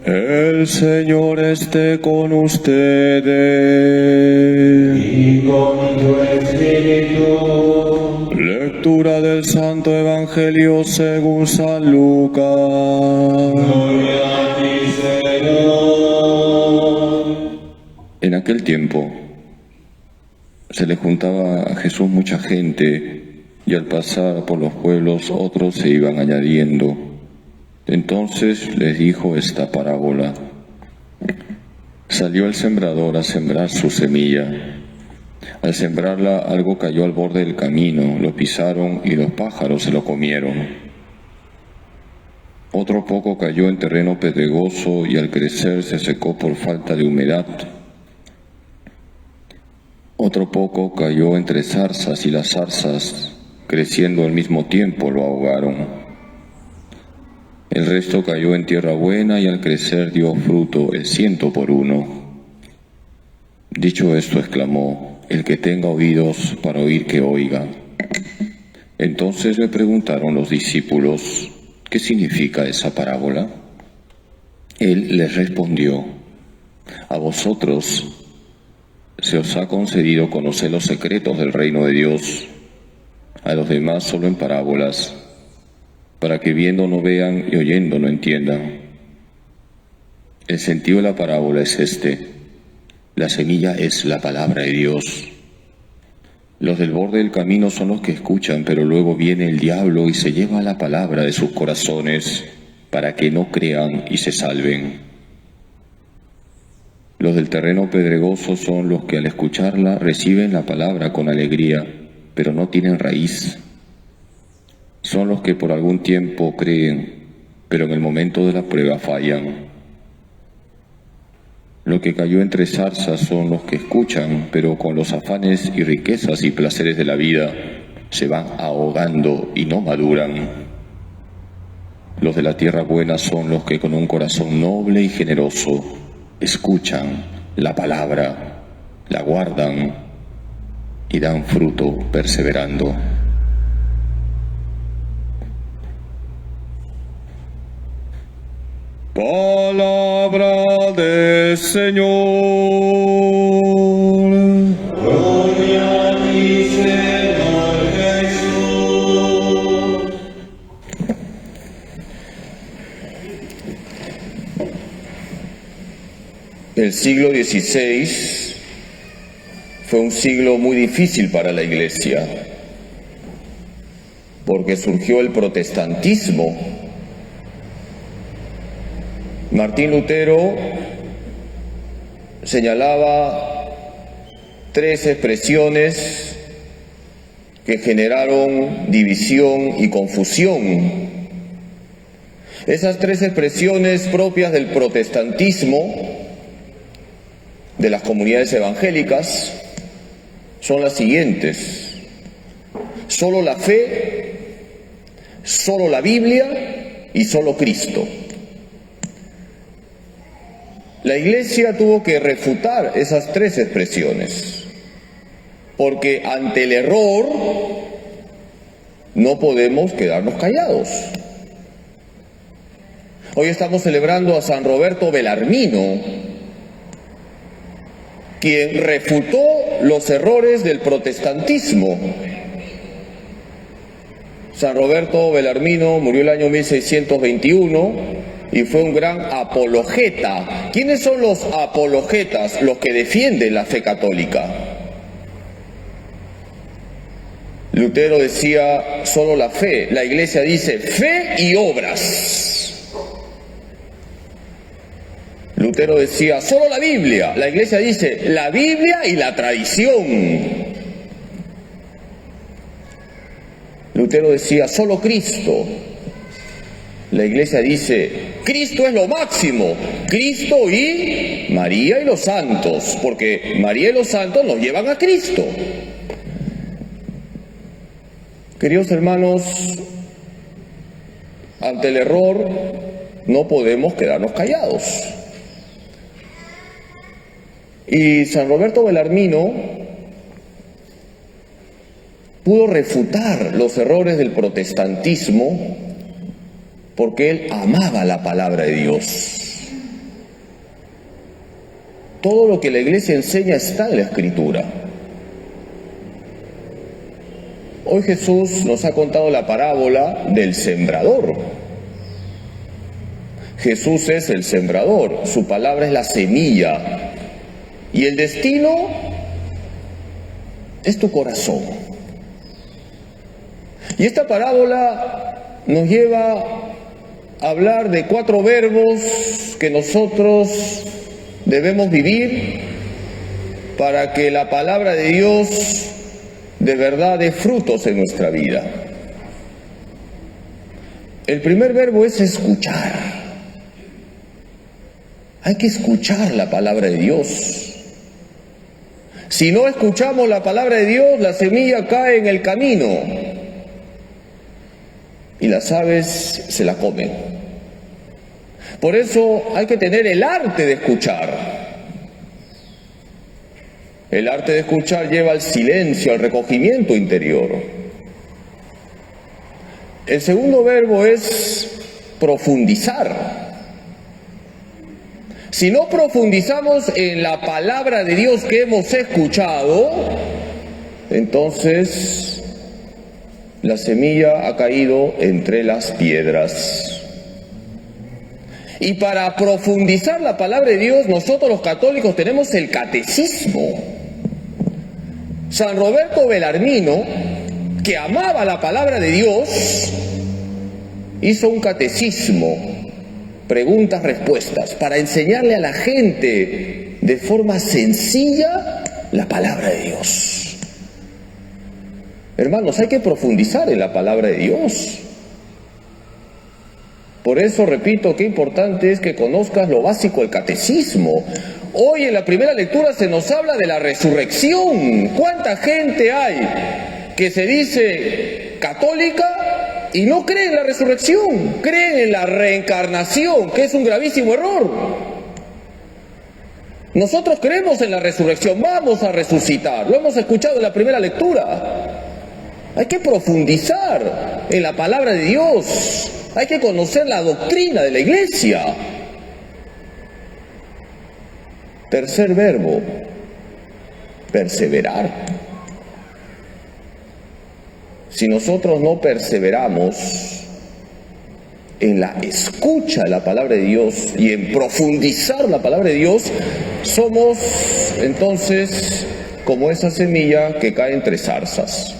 El Señor esté con ustedes. Y con tu espíritu. Lectura del Santo Evangelio según San Lucas. Gloria a ti, Señor. En aquel tiempo se le juntaba a Jesús mucha gente, y al pasar por los pueblos otros se iban añadiendo. Entonces les dijo esta parábola. Salió el sembrador a sembrar su semilla. Al sembrarla, algo cayó al borde del camino, lo pisaron y los pájaros se lo comieron. Otro poco cayó en terreno pedregoso y al crecer se secó por falta de humedad. Otro poco cayó entre zarzas y las zarzas, creciendo al mismo tiempo, lo ahogaron. El resto cayó en tierra buena y al crecer dio fruto el 100 por 1. Dicho esto, exclamó: el que tenga oídos para oír, que oiga. Entonces le preguntaron los discípulos: ¿qué significa esa parábola? Él les respondió: a vosotros se os ha concedido conocer los secretos del reino de Dios, a los demás solo en parábolas, para que viendo no vean y oyendo no entiendan. El sentido de la parábola es este: la semilla es la palabra de Dios. Los del borde del camino son los que escuchan, pero luego viene el diablo y se lleva la palabra de sus corazones, para que no crean y se salven. Los del terreno pedregoso son los que al escucharla reciben la palabra con alegría, pero no tienen raíz. Son los que por algún tiempo creen, pero en el momento de la prueba fallan. Lo que cayó entre zarzas son los que escuchan, pero con los afanes y riquezas y placeres de la vida se van ahogando y no maduran. Los de la tierra buena son los que con un corazón noble y generoso escuchan la palabra, la guardan y dan fruto perseverando. Palabra del Señor. Gloria a ti, Señor Jesús. El siglo XVI fue un siglo muy difícil para la Iglesia, porque surgió el protestantismo. Martín Lutero señalaba 3 expresiones que generaron división y confusión. Esas 3 expresiones propias del protestantismo, de las comunidades evangélicas, son las siguientes: solo la fe, solo la Biblia y solo Cristo. La Iglesia tuvo que refutar esas 3 expresiones, porque ante el error no podemos quedarnos callados. Hoy estamos celebrando a San Roberto Belarmino, quien refutó los errores del protestantismo. San Roberto Belarmino murió el año 1621 y fue un gran apologeta. ¿Quiénes son los apologetas? Los que defienden la fe católica. Lutero decía solo la fe, la Iglesia dice fe y obras. Lutero decía solo la Biblia, la Iglesia dice la Biblia y la tradición. Lutero decía solo Cristo, la Iglesia dice Cristo es lo máximo, Cristo y María y los santos, porque María y los santos nos llevan a Cristo. Queridos hermanos, ante el error no podemos quedarnos callados. Y San Roberto Belarmino pudo refutar los errores del protestantismo porque él amaba la palabra de Dios. Todo lo que la Iglesia enseña está en la Escritura. Hoy Jesús nos ha contado la parábola del sembrador. Jesús es el sembrador, su palabra es la semilla, y el destino es tu corazón. Y esta parábola nos lleva a hablar de 4 verbos que nosotros debemos vivir para que la palabra de Dios de verdad dé frutos en nuestra vida. El primer verbo es escuchar. Hay que escuchar la palabra de Dios. Si no escuchamos la palabra de Dios, la semilla cae en el camino y las aves se la comen. Por eso hay que tener el arte de escuchar. El arte de escuchar lleva al silencio, al recogimiento interior. El segundo verbo es profundizar. Si no profundizamos en la palabra de Dios que hemos escuchado, entonces la semilla ha caído entre las piedras. Y para profundizar la palabra de Dios, nosotros los católicos tenemos el catecismo. San Roberto Belarmino, que amaba la palabra de Dios, hizo un catecismo, preguntas-respuestas, para enseñarle a la gente de forma sencilla la palabra de Dios. Hermanos, hay que profundizar en la palabra de Dios. Por eso, repito, qué importante es que conozcas lo básico del catecismo. Hoy en la primera lectura se nos habla de la resurrección. ¿Cuánta gente hay que se dice católica y no cree en la resurrección? Creen en la reencarnación, que es un gravísimo error. Nosotros creemos en la resurrección, vamos a resucitar. Lo hemos escuchado en la primera lectura. Hay que profundizar en la palabra de Dios. Hay que conocer la doctrina de la Iglesia. Tercer verbo, perseverar. Si nosotros no perseveramos en la escucha de la palabra de Dios y en profundizar la palabra de Dios, somos entonces como esa semilla que cae entre zarzas.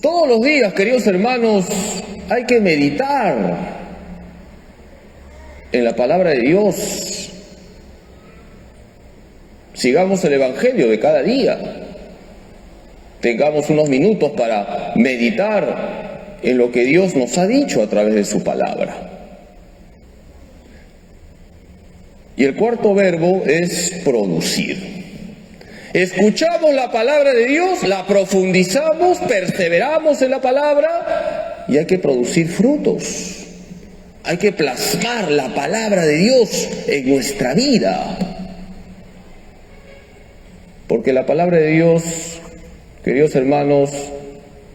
Todos los días, queridos hermanos, hay que meditar en la palabra de Dios. Sigamos el Evangelio de cada día. Tengamos unos minutos para meditar en lo que Dios nos ha dicho a través de su palabra. Y el cuarto verbo es producir. Escuchamos la palabra de Dios, la profundizamos, perseveramos en la palabra y hay que producir frutos. Hay que plasmar la palabra de Dios en nuestra vida. Porque la palabra de Dios, queridos hermanos,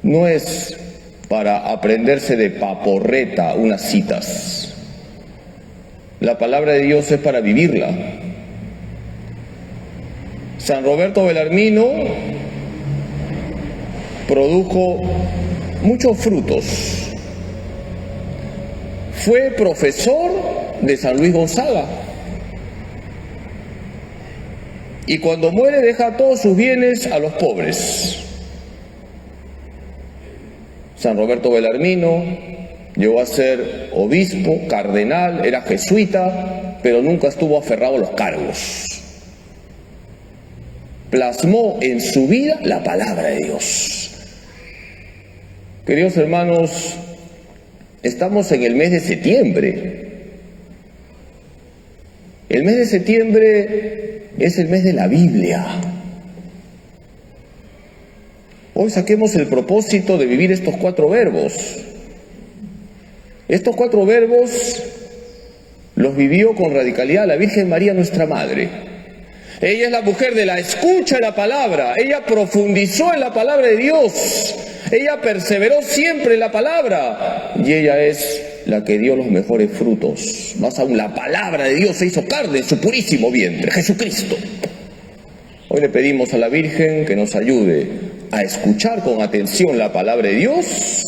no es para aprenderse de paporreta unas citas. La palabra de Dios es para vivirla. San Roberto Belarmino produjo muchos frutos. Fue profesor de San Luis Gonzaga. Y cuando muere deja todos sus bienes a los pobres. San Roberto Belarmino llegó a ser obispo, cardenal, era jesuita, pero nunca estuvo aferrado a los cargos. Plasmó en su vida la palabra de Dios. Queridos hermanos, estamos en el mes de septiembre. El mes de septiembre es el mes de la Biblia. Hoy saquemos el propósito de vivir estos 4 verbos. Estos 4 verbos los vivió con radicalidad la Virgen María, nuestra Madre. Ella es la mujer de la escucha de la palabra. Ella profundizó en la palabra de Dios. Ella perseveró siempre en la palabra. Y ella es la que dio los mejores frutos. Más aún, la palabra de Dios se hizo carne en su purísimo vientre, Jesucristo. Hoy le pedimos a la Virgen que nos ayude a escuchar con atención la palabra de Dios,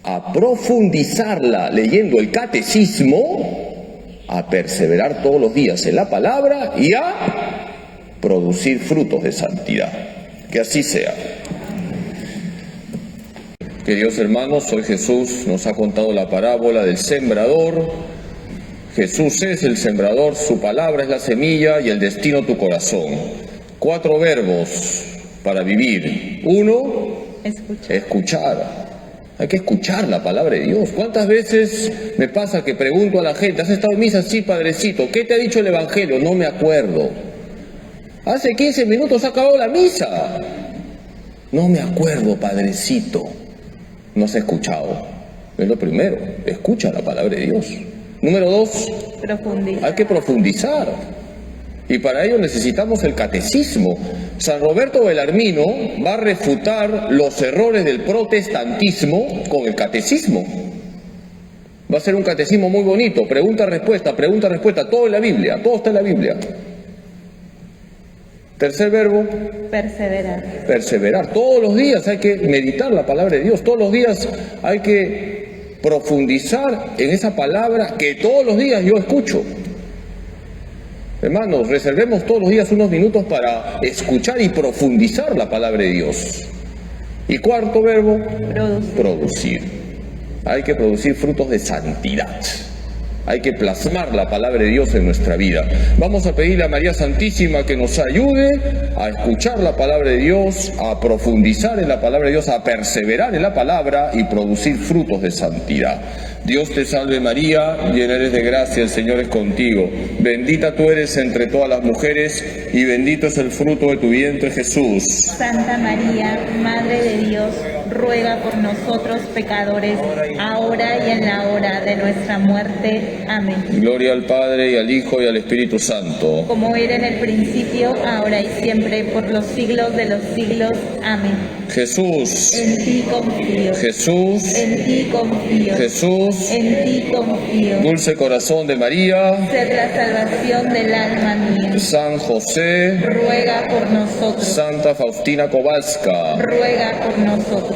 a profundizarla leyendo el catecismo, a perseverar todos los días en la palabra y a producir frutos de santidad. Que así sea. Queridos hermanos, hoy Jesús nos ha contado la parábola del sembrador. Jesús es el sembrador, su palabra es la semilla y el destino tu corazón. 4 verbos para vivir. 1, escuchar. Hay que escuchar la palabra de Dios. ¿Cuántas veces me pasa que pregunto a la gente, ¿has estado en misa? Sí, padrecito. ¿Qué te ha dicho el Evangelio? No me acuerdo. Hace 15 minutos ha acabado la misa. No me acuerdo, padrecito. No se ha escuchado. Es lo primero. Escucha la palabra de Dios. Número 2, hay que profundizar. Y para ello necesitamos el catecismo. San Roberto Belarmino va a refutar los errores del protestantismo con el catecismo. Va a ser un catecismo muy bonito. Pregunta-respuesta, todo en la Biblia, todo está en la Biblia. Tercer verbo, perseverar. Perseverar. Todos los días hay que meditar la palabra de Dios. Todos los días hay que profundizar en esa palabra que todos los días yo escucho. Hermanos, reservemos todos los días unos minutos para escuchar y profundizar la palabra de Dios. Y cuarto verbo, producir. Hay que producir frutos de santidad. Hay que plasmar la palabra de Dios en nuestra vida. Vamos a pedirle a María Santísima que nos ayude a escuchar la palabra de Dios, a profundizar en la palabra de Dios, a perseverar en la palabra y producir frutos de santidad. Dios te salve María, llena eres de gracia, el Señor es contigo. Bendita tú eres entre todas las mujeres y bendito es el fruto de tu vientre, Jesús. Santa María, Madre de Dios, ruega por nosotros pecadores, ahora y en la hora de nuestra muerte. Amén. Gloria al Padre, y al Hijo, y al Espíritu Santo. Como era en el principio, ahora y siempre, por los siglos de los siglos. Amén. Jesús, en ti confío. Jesús, en ti confío. Jesús, en ti confío. Dulce corazón de María, sed la salvación del alma mía. San José, ruega por nosotros. Santa Faustina Kowalska, ruega por nosotros.